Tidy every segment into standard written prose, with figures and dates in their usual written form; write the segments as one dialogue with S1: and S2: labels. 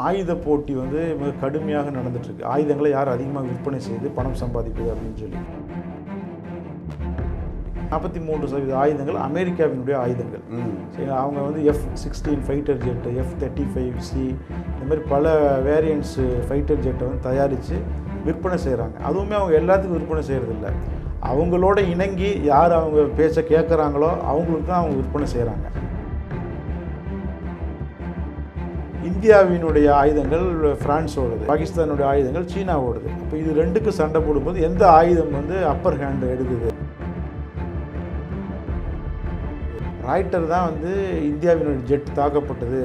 S1: ஆயுத போட்டி வந்து மிக கடுமையாக நடந்துட்டுருக்கு. ஆயுதங்களை யார் அதிகமாக விற்பனை செய்து பணம் சம்பாதிப்பது அப்படின்னு சொல்லி 43% ஆயுதங்கள் அமெரிக்காவினுடைய ஆயுதங்கள். சரி, அவங்க வந்து F-16 ஃபைட்டர் ஜெட்டு, F-35C இந்த மாதிரி பல வேரியன்ட்ஸ் ஃபைட்டர் ஜெட்டை வந்து தயாரித்து விற்பனை செய்கிறாங்க. அதுவுமே அவங்க எல்லாத்துக்கும் விற்பனை செய்கிறதில்ல. அவங்களோட இணங்கி யார் அவங்க பேச்ச கேட்குறாங்களோ அவங்களுக்கு தான் அவங்க விற்பனை செய்கிறாங்க. இந்தியாவினுடைய ஆயுதங்கள் பிரான்ஸோடது, பாகிஸ்தானுடைய ஆயுதங்கள் சீனாவோடது. அப்போ இது ரெண்டுக்கு சண்டை போடும்போது எந்த ஆயுதம் வந்து அப்பர் ஹேண்டு எடுக்குது? ராய்ட்டர் தான் வந்து இந்தியாவினுடைய ஜெட் தாக்கப்பட்டது,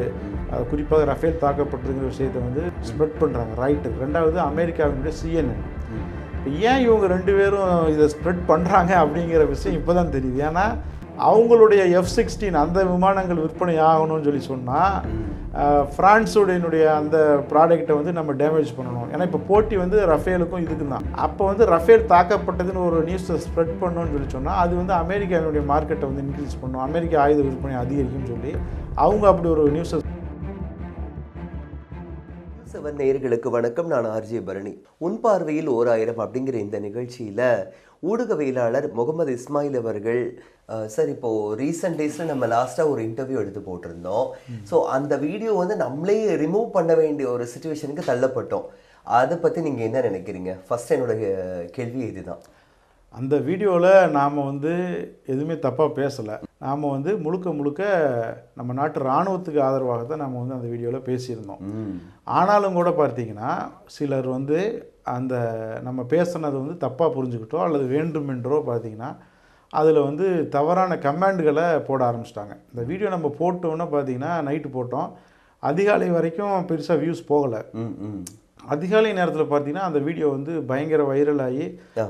S1: குறிப்பாக ரஃபேல் தாக்கப்பட்டதுங்கிற விஷயத்தை வந்து ஸ்ப்ரெட் பண்ணுறாங்க ராய்ட்டர். ரெண்டாவது அமெரிக்காவினுடைய CNN. இப்போ ஏன் இவங்க ரெண்டு பேரும் இதை ஸ்ப்ரெட் பண்ணுறாங்க அப்படிங்கிற விஷயம் இப்போ தான் தெரியுது. ஏன்னா அவங்களுடைய F-16 அந்த விமானங்கள் விற்பனை ஆகணும்னு சொல்லி சொன்னால் ஃப்ரான்ஸுடைய அந்த ப்ராடக்டை வந்து நம்ம டேமேஜ் பண்ணணும். ஏன்னா இப்போ போட்டி வந்து ரஃபேலுக்கும் இதுக்கு தான். அப்போ வந்து ரஃபேல் தாக்கப்பட்டதுன்னு ஒரு நியூஸை ஸ்ப்ரெட் பண்ணணும்னு சொல்லி சொன்னால் அது வந்து அமெரிக்காவினுடைய மார்க்கெட்டை வந்து இன்க்ரீஸ் பண்ணும், அமெரிக்க ஆயுத விற்பனை அதிகரிக்கும்னு சொல்லி அவங்க அப்படி ஒரு நியூஸை.
S2: நேயர்களுக்கு வணக்கம். நான் RJ பரணி. உன் பார்வையில் 1000 அப்படிங்கிற இந்த நிகழ்ச்சியில் ஊடகவியலாளர் முகமது இஸ்மாயில் அவர்கள் சார், இப்போது ரீசெண்ட் டேஸில் நம்ம லாஸ்ட்டாக ஒரு இன்டர்வியூ எடுத்து போட்டிருந்தோம். ஸோ அந்த வீடியோ வந்து நம்மளே ரிமூவ் பண்ண வேண்டிய ஒரு சிச்சுவேஷனுக்கு தள்ளப்பட்டோம். அதை பற்றி நீங்கள் என்ன நினைக்கிறீங்க? ஃபஸ்ட் என்னோடய கேள்வி இதுதான்.
S1: அந்த வீடியோவில் நாம் வந்து எதுவுமே தப்பாக பேசலை. நாம் வந்து முழுக்க நம்ம நாட்டு இராணுவத்துக்கு ஆதரவாக தான் நம்ம வந்து அந்த வீடியோவில் பேசியிருந்தோம். ஆனாலும் கூட பார்த்தீங்கன்னா சிலர் வந்து அந்த நம்ம பேசுனது வந்து தப்பாக புரிஞ்சுக்கிட்டோ அல்லது வேண்டுமென்றோ பார்த்தீங்கன்னா அதில் வந்து தவறான கமெண்டுகளை போட ஆரம்பிச்சிட்டாங்க. இந்த வீடியோ நம்ம போட்டோன்னே பார்த்தீங்கன்னா நைட்டு போட்டோம், அதிகாலை வரைக்கும் பெருசாக வியூஸ் போகலை. அதிகாலை நேரத்தில் பார்த்தீங்கன்னா அந்த வீடியோ வந்து பயங்கர வைரல் ஆகி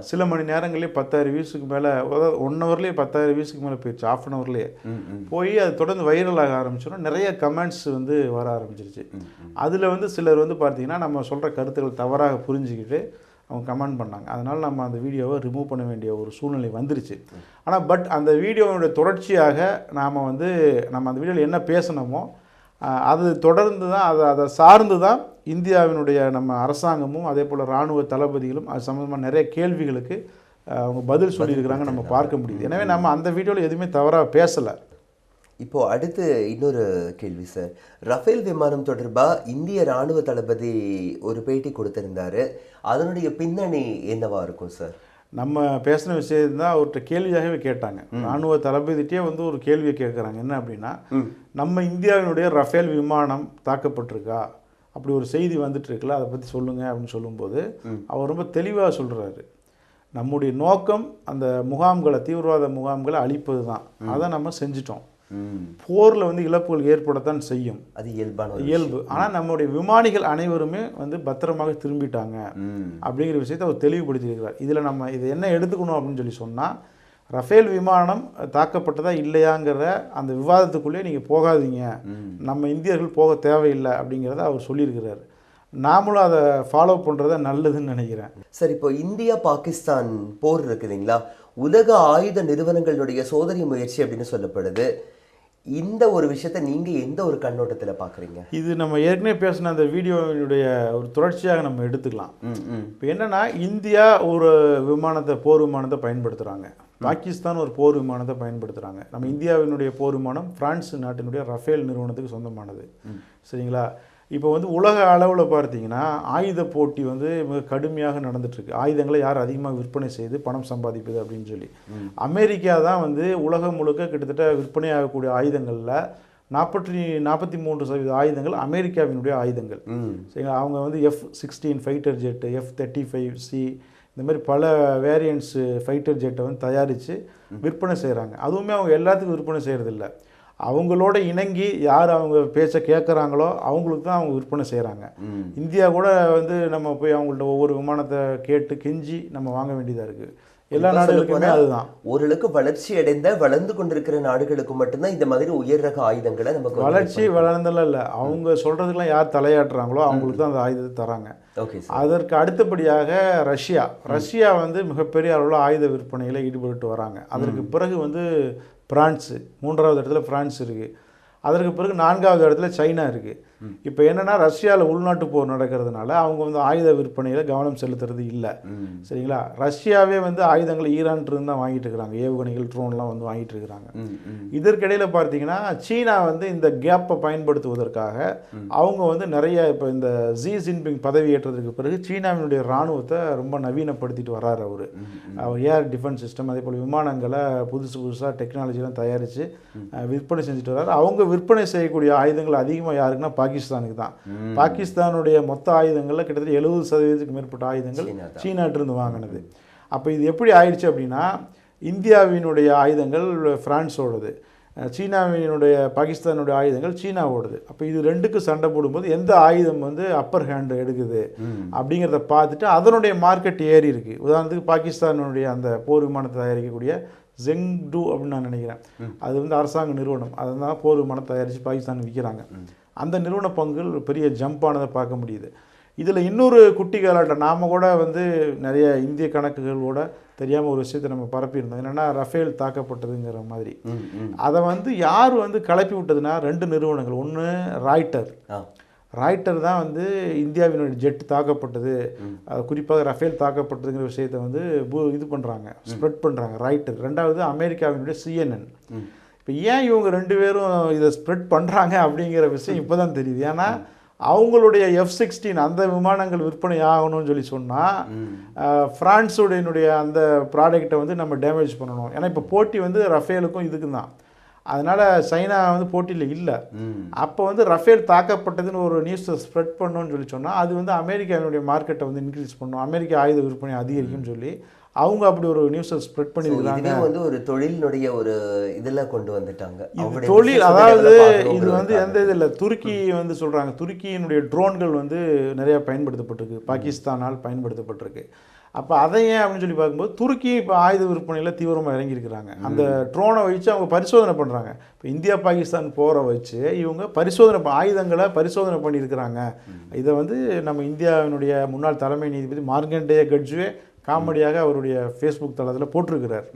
S1: சில மணி நேரங்களே 10,000 வியூஸுக்கு மேலே, அதாவது 1 ஹவர்லேயே 10,000 வியூஸுக்கு மேலே போயிடுச்சு. ½ அன் ஹவர்லேயே போய் அது தொடர்ந்து வைரல் ஆக ஆரம்பிச்சிடும். நிறைய கமெண்ட்ஸ் வந்து வர ஆரம்பிச்சிருச்சு. அதில் வந்து சிலர் வந்து பார்த்தீங்கன்னா நம்ம சொல்கிற கருத்துக்கள் தவறாக புரிஞ்சுக்கிட்டு அவங்க கமெண்ட் பண்ணாங்க. அதனால் நம்ம அந்த வீடியோவை ரிமூவ் பண்ண வேண்டிய ஒரு சூழ்நிலை வந்துருச்சு. ஆனால் பட் அந்த வீடியோவுடைய தொடர்ச்சியாக நாம் வந்து நம்ம அந்த வீடியோவில் என்ன பேசணுமோ அது தொடர்ந்து தான் அதை சார்ந்து தான் இந்தியாவினுடைய நம்ம அரசாங்கமும் அதே போல் இராணுவ தளபதிகளும் அது சம்மந்தமாக நிறைய கேள்விகளுக்கு அவங்க பதில் சொல்லியிருக்கிறாங்க, நம்ம பார்க்க முடியுது. எனவே நம்ம அந்த வீடியோவில் எதுவுமே தவறாக பேசலை.
S2: இப்போது அடுத்து இன்னொரு கேள்வி சார். ரஃபேல் விமானம் தொடர்பாக இந்திய இராணுவ தளபதி ஒரு பேட்டி கொடுத்திருந்தாரு. அதனுடைய பின்னணி என்னவா இருக்கும் சார்?
S1: நம்ம பேசின விஷயம் தான் அவர்கிட்ட கேள்வியாகவே கேட்டாங்க. இராணுவ தளபதிட்டே வந்து ஒரு கேள்வியை கேட்குறாங்க. என்ன அப்படின்னா, நம்ம இந்தியாவினுடைய ரஃபேல் விமானம் தாக்கப்பட்டிருக்கா, அப்படி ஒரு செய்தி வந்துட்டு இருக்குல்ல, அதை பற்றி சொல்லுங்கள் அப்படின்னு சொல்லும்போது அவர் ரொம்ப தெளிவாக சொல்கிறாரு. நம்முடைய நோக்கம் அந்த முகாம்களை, தீவிரவாத முகாம்களை அழிப்பது தான். அதை நம்ம செஞ்சிட்டோம். போரில் வந்து இழப்புகள் ஏற்படத்தான் செய்யும், அது இயல்பு. ஆனால் நம்முடைய விமானிகள் அனைவருமே வந்து பத்திரமாக திரும்பிட்டாங்க அப்படிங்கிற விஷயத்தை அவர் தெளிவுபடுத்தியிருக்கிறார். இதில் நம்ம இதை என்ன எடுத்துக்கணும் அப்படின்னு சொல்லி சொன்னால், ரஃபேல் விமானம் தாக்கப்பட்டதா இல்லையாங்கிற அந்த விவாதத்துக்குள்ளே நீங்கள் போகாதீங்க, நம்ம இந்தியர்கள் போக தேவையில்லை அப்படிங்கிறத அவர் சொல்லியிருக்கிறார். நாமளும் அதை ஃபாலோ பண்ணுறத நல்லதுன்னு நினைக்கிறேன்.
S2: சார், இப்போ இந்தியா பாகிஸ்தான் போர் இருக்குதுங்களா, உலக ஆயுத நிறுவனங்களுடைய சோதனை முயற்சி அப்படின்னு சொல்லப்படுது. இந்த ஒரு விஷயத்தை நீங்கள் எந்த ஒரு கண்ணோட்டத்தில் பார்க்குறீங்க?
S1: இது நம்ம ஏற்கனவே பேசின அந்த வீடியோவினுடைய ஒரு தொடர்ச்சியாக நம்ம எடுத்துக்கலாம். இப்போ என்னென்னா, இந்தியா ஒரு விமானத்தை, போர் விமானத்தை பயன்படுத்துகிறாங்க, பாகிஸ்தான் ஒரு போர் விமானத்தை பயன்படுத்துகிறாங்க. நம்ம இந்தியாவினுடைய போர் விமானம் பிரான்ஸ் நாட்டினுடைய ரஃபேல் நிறுவனத்துக்கு சொந்தமானது. சரிங்களா? இப்போ வந்து உலக அளவில் பார்த்தீங்கன்னா ஆயுத போட்டி வந்து மிக கடுமையாக நடந்துட்டுருக்கு. ஆயுதங்களை யார் அதிகமாக விற்பனை செய்து பணம் சம்பாதிப்பது அப்படின்னு சொல்லி அமெரிக்கா தான் வந்து உலகம் முழுக்க கிட்டத்தட்ட விற்பனை ஆகக்கூடிய ஆயுதங்களில் 43% ஆயுதங்கள் அமெரிக்காவினுடைய ஆயுதங்கள். சரிங்களா? அவங்க வந்து F-16 ஃபைட்டர் ஜெட்டு, F-35C இந்த மாதிரி பல வேரியன்ட்ஸ் ஃபைட்டர் ஜெட்டை வந்து தயாரித்து விற்பனை செய்கிறாங்க. அதுவுமே அவங்க எல்லாத்துக்கும் விற்பனை செய்கிறதில்ல. அவங்களோட இணங்கி யார் அவங்க பேச்ச கேட்குறாங்களோ அவங்களுக்கு தான் அவங்க விற்பனை செய்கிறாங்க. இந்தியா கூட வந்து நம்ம போய் அவங்கள்ட்ட ஒவ்வொரு விமானத்தை கேட்டு கெஞ்சி நம்ம வாங்க வேண்டியதாக இருக்குது. எல்லா நாடுகளுக்குமே அதுதான்.
S2: ஓரளவுக்கு வளர்ச்சி அடைந்த வளர்ந்து கொண்டிருக்கிற நாடுகளுக்கு மட்டும்தான் இந்த மாதிரி உயர் ரக ஆயுதங்களை நமக்கு
S1: வளர்ச்சி வளர்ந்தெல்லாம் இல்லை, அவங்க சொல்கிறதுக்கெல்லாம் யார் தலையாட்டுறாங்களோ அவங்களுக்கு தான் அந்த ஆயுதத்தை தராங்க. அதற்கு அடுத்தபடியாக ரஷ்யா வந்து மிகப்பெரிய அளவில் ஆயுத விற்பனையில் ஈடுபட்டு வராங்க. அதற்கு பிறகு வந்து பிரான்ஸு 3வது இடத்துல பிரான்ஸ் இருக்குது. அதற்கு பிறகு 4வது இடத்துல சைனா இருக்குது. இப்போ என்னன்னா ரஷ்யாவில் உள்நாட்டு போர் நடக்கிறதுனால அவங்க வந்து ஆயுத விற்பனையில் கவனம் செலுத்துறது இல்லை. சரிங்களா? ரஷ்யாவே வந்து ஆயுதங்களை ஈரான்ட்டு தான் வாங்கிட்டு இருக்கிறாங்க, ஏவுகணைகள் ட்ரோன்லாம் வந்து வாங்கிட்டு இருக்கிறாங்க. இதற்கிடையில் பார்த்தீங்கன்னா சீனா வந்து இந்த கேப்பை பயன்படுத்துவதற்காக அவங்க வந்து நிறைய இப்போ இந்த ஜி ஜின்பிங் பதவி ஏற்றதுக்கு பிறகு சீனாவினுடைய இராணுவத்தை ரொம்ப நவீனப்படுத்திட்டு வர்றாரு அவர். ஏர் டிஃபென்ஸ் சிஸ்டம், அதே போல் விமானங்களை புதுசாக டெக்னாலஜிலாம் தயாரித்து விற்பனை செஞ்சுட்டு வர்றாரு. அவங்க விற்பனை செய்யக்கூடிய ஆயுதங்கள் அதிகமாக யாருக்குன்னா பாகிஸ்தானுக்கு தான். பாகிஸ்தானுடைய மொத்த ஆயுதங்களில் கிட்டத்தட்ட 70% மேற்பட்ட ஆயுதங்கள் சீனாட்டிருந்து வாங்கினது. அப்போ இது எப்படி ஆயிடுச்சு அப்படின்னா, இந்தியாவினுடைய ஆயுதங்கள் பிரான்ஸோடது, சீனாவினுடைய பாகிஸ்தானுடைய ஆயுதங்கள் சீனாவோடது. அப்போ இது ரெண்டுக்கும் சண்டை போடும்போது எந்த ஆயுதம் வந்து அப்பர் ஹேண்டு எடுக்குது அப்படிங்கிறத பார்த்துட்டு அதனுடைய மார்க்கெட் ஏறி இருக்கு. உதாரணத்துக்கு பாகிஸ்தானுடைய அந்த போர் விமானத்தை தயாரிக்கக்கூடிய ஜெங்டு அப்படின்னு நான் நினைக்கிறேன், அது வந்து அரசாங்க நிறுவனம், அதுதான் போர் விமானம் தயாரித்து பாகிஸ்தான் விற்கிறாங்க. அந்த நிறுவன பங்குகள் பெரிய ஜம்ப் ஆனதை பார்க்க முடியுது. இதில் இன்னொரு குட்டி காலாட்டம், நாம் கூட வந்து நிறைய இந்திய கணக்குகளோட தெரியாமல் ஒரு விஷயத்தை நம்ம பரப்பியிருந்தோம். என்னென்னா ரஃபேல் தாக்கப்பட்டதுங்கிற மாதிரி. அதை வந்து யார் வந்து கிளப்பி விட்டதுன்னா 2 நிறுவனங்கள். ஒன்று ராய்ட்டர் தான் வந்து இந்தியாவினுடைய ஜெட் தாக்கப்பட்டது, குறிப்பாக ரஃபேல் தாக்கப்பட்டதுங்கிற விஷயத்தை வந்து இது பண்ணுறாங்க, ஸ்ப்ரெட் பண்ணுறாங்க ராய்ட்டர். ரெண்டாவது அமெரிக்காவினுடைய CNN. இப்போ ஏன் இவங்க 2 பேரும் இதை ஸ்ப்ரெட் பண்ணுறாங்க அப்படிங்கிற விஷயம் இப்போ தான் தெரியுது. ஏன்னா அவங்களுடைய F-16 அந்த விமானங்கள் விற்பனை ஆகணும்னு சொல்லி சொன்னால் ஃப்ரான்ஸுடைய அந்த ப்ராடக்டை வந்து நம்ம டேமேஜ் பண்ணணும். ஏன்னா இப்போ போட்டி வந்து ரஃபேலுக்கும் இதுக்கும் தான். அதனால் சைனா வந்து போட்டியில் இல்லை. அப்போ வந்து ரஃபேல் தாக்கப்பட்டதுன்னு ஒரு நியூஸை ஸ்ப்ரெட் பண்ணணும்னு சொல்லி சொன்னால் அது வந்து அமெரிக்காவினுடைய மார்க்கெட்டை வந்து இன்க்ரீஸ் பண்ணணும், அமெரிக்க ஆயுத விற்பனை அதிகரிக்கும்னு சொல்லி அவங்க அப்படி ஒரு நியூஸை ஸ்ப்ரெட் பண்ணியிருக்காங்க.
S2: வந்து ஒரு தொழிலினுடைய ஒரு இதில் கொண்டு வந்துட்டாங்க
S1: தொழில். அதாவது இது வந்து எந்த இதில் துருக்கி வந்து சொல்கிறாங்க, துருக்கியினுடைய ட்ரோன்கள் வந்து நிறையா பயன்படுத்தப்பட்டிருக்கு, பாகிஸ்தானால் பயன்படுத்தப்பட்டிருக்கு. அப்போ அதை ஏன் அப்படின்னு சொல்லி பார்க்கும்போது துருக்கி இப்போ ஆயுத விற்பனையில் தீவிரமாக இறங்கியிருக்கிறாங்க. அந்த ட்ரோனை வச்சு அவங்க பரிசோதனை பண்ணுறாங்க. இப்போ இந்தியா பாகிஸ்தான் போரை வச்சு இவங்க ஆயுதங்களை பரிசோதனை பண்ணியிருக்கிறாங்க. இதை வந்து நம்ம இந்தியாவினுடைய முன்னாள் தலைமை நீதிபதி மார்கண்டேய கட்ஜுவே காமெடியாக அவருடைய ஃபேஸ்புக் தளத்தில் போட்டிருக்கிறார்.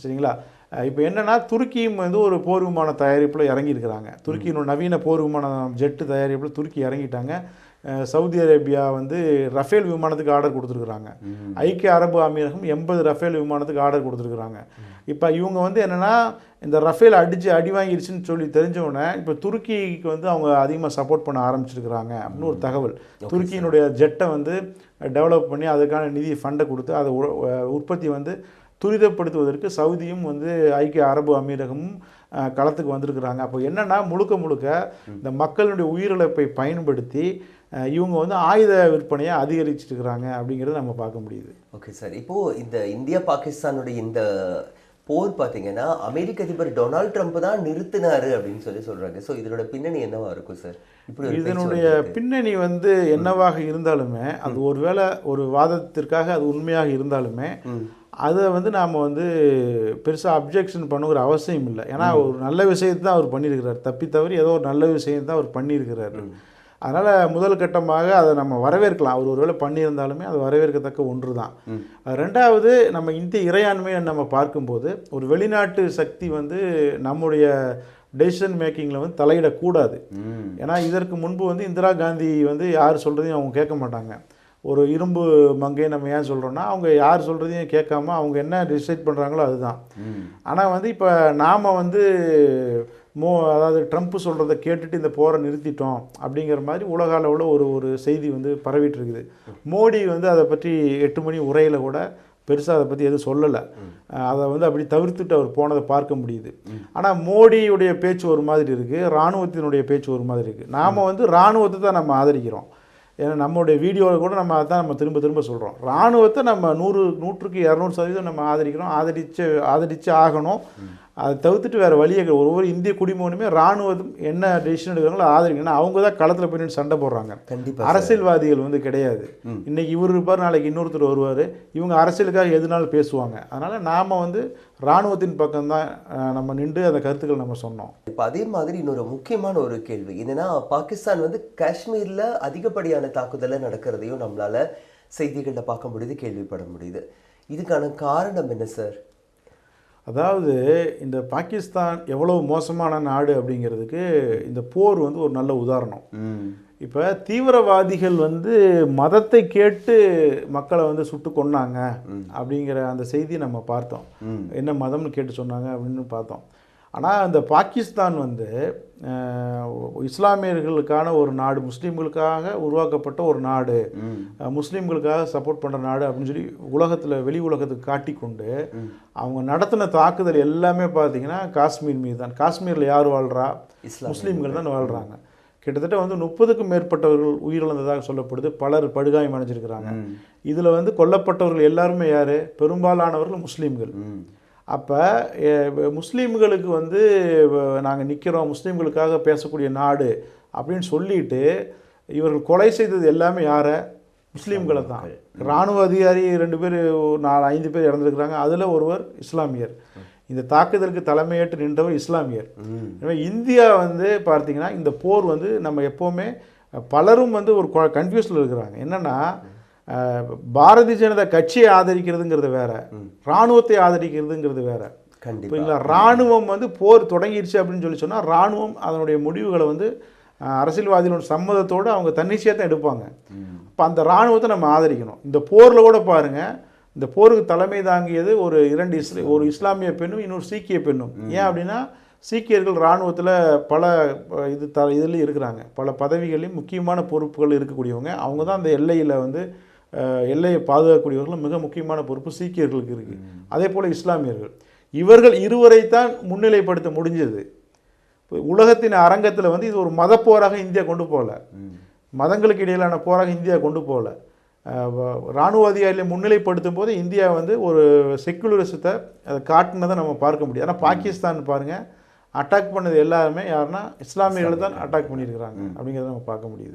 S1: சரிங்களா? இப்போ என்னென்னா துருக்கியும் வந்து ஒரு போர் விமான தயாரிப்பில் இறங்கியிருக்கிறாங்க. துருக்கியினுடைய நவீன போர் விமான ஜெட்டு தயாரிப்பில் துருக்கி இறங்கிட்டாங்க. சவுதி அரேபியா வந்து ரஃபேல் விமானத்துக்கு ஆர்டர் கொடுத்துருக்குறாங்க. ஐக்கிய அரபு அமீரகம் 80 ரஃபேல் விமானத்துக்கு ஆர்டர் கொடுத்துருக்குறாங்க. இப்போ இவங்க வந்து என்னென்னா இந்த ரஃபேல் அடி வாங்கிடுச்சுன்னு சொல்லி தெரிஞ்சவுடனே இப்போ துருக்கிக்கு வந்து அவங்க அதிகமாக சப்போர்ட் பண்ண ஆரம்பிச்சிருக்கிறாங்க அப்படின்னு ஒரு தகவல். துருக்கியினுடைய ஜெட்டை வந்து டெவலப் பண்ணி அதுக்கான நிதி ஃபண்டை கொடுத்து அதை உற்பத்தி வந்து துரிதப்படுத்துவதற்கு சவுதியும் வந்து ஐக்கிய அரபு அமீரகமும் களத்துக்கு வந்திருக்கிறாங்க. அப்போ என்னென்னா முழுக்க இந்த மக்களுடைய உயிரிழப்பை பயன்படுத்தி இவங்க வந்து ஆயுத விற்பனையை அதிகரிச்சுட்டு இருக்கிறாங்க அப்படிங்கிறத நம்ம பார்க்க முடியுது.
S2: ஓகே சார், இப்போது இந்த இந்தியா பாகிஸ்தானுடைய இந்த போர் பார்த்தீங்கன்னா அமெரிக்க அதிபர் டொனால்ட் ட்ரம்ப் தான் நிறுத்தினாரு அப்படின்னு சொல்கிறாங்க. ஸோ இதனோட பின்னணி என்னவா இருக்கும் சார்? இப்படி
S1: இதனுடைய பின்னணி வந்து என்னவாக இருந்தாலுமே அது ஒருவேளை ஒரு வாதத்திற்காக அது உண்மையாக இருந்தாலுமே அதை வந்து நாம் வந்து பெருசாக அப்ஜெக்ஷன் பண்ணுங்கிற அவசியம் இல்லை. ஏன்னா ஒரு நல்ல விஷயத்தை தான் அவர் பண்ணியிருக்கிறார், தப்பி தவறி ஏதோ ஒரு நல்ல விஷயம் தான் அவர் பண்ணியிருக்கிறாரு. அதனால் முதல் கட்டமாக அதை நம்ம வரவேற்கலாம். அவர் ஒருவேளை பண்ணியிருந்தாலுமே அது வரவேற்கத்தக்க ஒன்று தான். ரெண்டாவது, நம்ம இந்திய இறையாண்மையை நம்ம பார்க்கும்போது ஒரு வெளிநாட்டு சக்தி வந்து நம்முடைய டெசிஷன் மேக்கிங்கில் வந்து தலையிடக்கூடாது. ஏன்னா இதற்கு முன்பு வந்து இந்திரா காந்தி வந்து யார் சொல்கிறதையும் அவங்க கேட்க மாட்டாங்க. ஒரு இரும்பு மங்கை நம்ம ஏன் சொல்கிறோன்னா அவங்க யார் சொல்கிறதையும் கேட்காம அவங்க என்ன டிசைட் பண்ணுறாங்களோ அதுதான். ஆனால் வந்து இப்போ நாம் வந்து அதாவது ட்ரம்ப் சொல்கிறத கேட்டுட்டு இந்த போரை நிறுத்திட்டோம் அப்படிங்கிற மாதிரி உலக அளவில் ஒரு செய்தி வந்து பரவிட்டு இருக்குது. மோடி வந்து அதை பற்றி 8 மணி உரையில் கூட பெருசாக அதை பற்றி எதுவும் சொல்லலை. அதை வந்து அப்படி தவிர்த்துட்டு அவர் போனதை பார்க்க முடியுது. ஆனால் மோடியுடைய பேச்சு ஒரு மாதிரி இருக்குது, இராணுவத்தினுடைய பேச்சு ஒரு மாதிரி இருக்குது. நாம் வந்து இராணுவத்தை தான் நம்ம ஆதரிக்கிறோம். ஏன்னா நம்மளுடைய வீடியோவில் கூட நம்ம அதான் நம்ம திரும்ப சொல்கிறோம். இராணுவத்தை நம்ம 100க்கு 200% நம்ம ஆதரிக்கிறோம், ஆதரித்து ஆகணும். அதை தவிர்த்துட்டு வேறு வழியை ஒவ்வொரு இந்திய குடிமகனுமே இராணுவம் என்ன டெசிஷன் எடுக்கிறாங்களோ ஆதரிக்கணும். அவங்க தான் களத்தில் போய் சண்டை போடுறாங்க.
S2: கண்டிப்பாக
S1: அரசியல்வாதிகள் வந்து கிடையாது. இன்றைக்கி இவர் இருப்பார், நாளைக்கு இன்னொருத்தர் வருவார். இவங்க அரசியலுக்காக எதுனாலும் பேசுவாங்க. அதனால் நாம் வந்து இராணுவத்தின் பக்கம்தான் நம்ம நின்று அந்த கருத்துக்கள் நம்ம சொன்னோம்.
S2: இப்போ அதே மாதிரி இன்னொரு முக்கியமான ஒரு கேள்வி என்னென்னா, பாகிஸ்தான் வந்து காஷ்மீரில் அதிகப்படியான தாக்குதலை நடக்கிறதையும் நம்மளால் செய்திகளில் பார்க்க முடியுது, கேள்விப்பட முடியுது. இதுக்கான காரணம் என்ன சார்?
S1: அதாவது இந்த பாகிஸ்தான் எவ்வளவு மோசமான நாடு அப்படிங்கிறதுக்கு இந்த போர் வந்து ஒரு நல்ல உதாரணம். இப்போ தீவிரவாதிகள் வந்து மதத்தை கேட்டு மக்களை வந்து சுட்டு கொன்னாங்க அப்படிங்கிற அந்த செய்தி நம்ம பார்த்தோம். என்ன மதம்னு கேட்டு சொன்னாங்க அப்படின்னு பார்த்தோம். ஆனால் இந்த பாகிஸ்தான் வந்து இஸ்லாமியர்களுக்கான ஒரு நாடு, முஸ்லீம்களுக்காக உருவாக்கப்பட்ட ஒரு நாடு, முஸ்லீம்களுக்காக சப்போர்ட் பண்ணுற நாடு அப்படின்னு சொல்லி உலகத்தில் வெளி உலகத்துக்கு காட்டிக்கொண்டு அவங்க நடத்தின தாக்குதல் எல்லாமே பார்த்தீங்கன்னா காஷ்மீர் மீது தான். காஷ்மீரில் யார் வாழ்கிறா? முஸ்லீம்கள் தான் வாழ்கிறாங்க. கிட்டத்தட்ட வந்து 30க்கும் மேற்பட்டவர்கள் உயிரிழந்ததாக சொல்லப்படுது. பலர் படுகாயம் அடைஞ்சிருக்கிறாங்க. இதில் வந்து கொல்லப்பட்டவர்கள் எல்லாருமே யார்? பெரும்பாலானவர்கள் முஸ்லீம்கள். அப்போ முஸ்லீம்களுக்கு வந்து நாங்கள் நிற்கிறோம், முஸ்லீம்களுக்காக பேசக்கூடிய நாடு அப்படின்னு சொல்லிட்டு இவர்கள் கொலை செய்தது எல்லாமே யாரை? முஸ்லீம்களை தான். இராணுவ அதிகாரி 2 பேர் 4-5 பேர் இறந்துருக்கிறாங்க. அதில் ஒருவர் இஸ்லாமியர். இந்த தாக்குதலுக்கு தலைமையேற்று நின்றவர் இஸ்லாமியர். எனவே இந்தியா வந்து பார்த்தீங்கன்னா இந்த போர் வந்து நம்ம எப்போவுமே பலரும் வந்து ஒரு கன்ஃபியூஸில் இருக்கிறாங்க. என்னென்னா பாரதிய ஜனதா கட்சியை ஆதரிக்கிறதுங்கிறது வேற, இராணுவத்தை ஆதரிக்கிறதுங்கிறது வேற. கண்டிப்பாக இராணுவம் வந்து போர் தொடங்கிடுச்சு அப்படின்னு சொல்லி சொன்னால் இராணுவம் அதனுடைய முடிவுகளை வந்து அரசியல்வாதிகளோட சம்மதத்தோடு அவங்க தன்னிச்சையாக தான் எடுப்பாங்க. அப்போ அந்த இராணுவத்தை நம்ம ஆதரிக்கணும். இந்த போரில் கூட பாருங்கள், இந்த போருக்கு தலைமை தாங்கியது ஒரு இஸ்லாமிய பெண்ணும் இன்னொரு சீக்கிய பெண்ணும். ஏன் அப்படின்னா சீக்கியர்கள் இராணுவத்தில் பல இதுலேயும் இருக்கிறாங்க, பல பதவிகளையும் முக்கியமான பொறுப்புகள் இருக்கக்கூடியவங்க. அவங்க தான் அந்த எல்லையில் வந்து எல்லையை பாதுகாக்கக்கூடியவர்களும் மிக முக்கியமான பொறுப்பு சீக்கியர்களுக்கு இருக்குது. அதே போல் இஸ்லாமியர்கள், இவர்கள் இருவரைத்தான் முன்னிலைப்படுத்த முடிஞ்சது. உலகத்தின் அரங்கத்தில் வந்து இது ஒரு மத போராக இந்தியா கொண்டு போகல, மதங்களுக்கு இடையிலான போராக இந்தியா கொண்டு போகல. இராணுவ அதிகாரிகளை முன்னிலைப்படுத்தும் போது இந்தியா வந்து ஒரு செக்குலரிசத்தை அதை காட்டினதை நம்ம பார்க்க முடியும். ஆனால் பாகிஸ்தான் பாருங்கள், அட்டாக் பண்ணது எல்லாருமே யாருன்னா இஸ்லாமியர்கள் தான் அட்டாக் பண்ணியிருக்கிறாங்க அப்படிங்கிறத நம்ம பார்க்க முடியுது.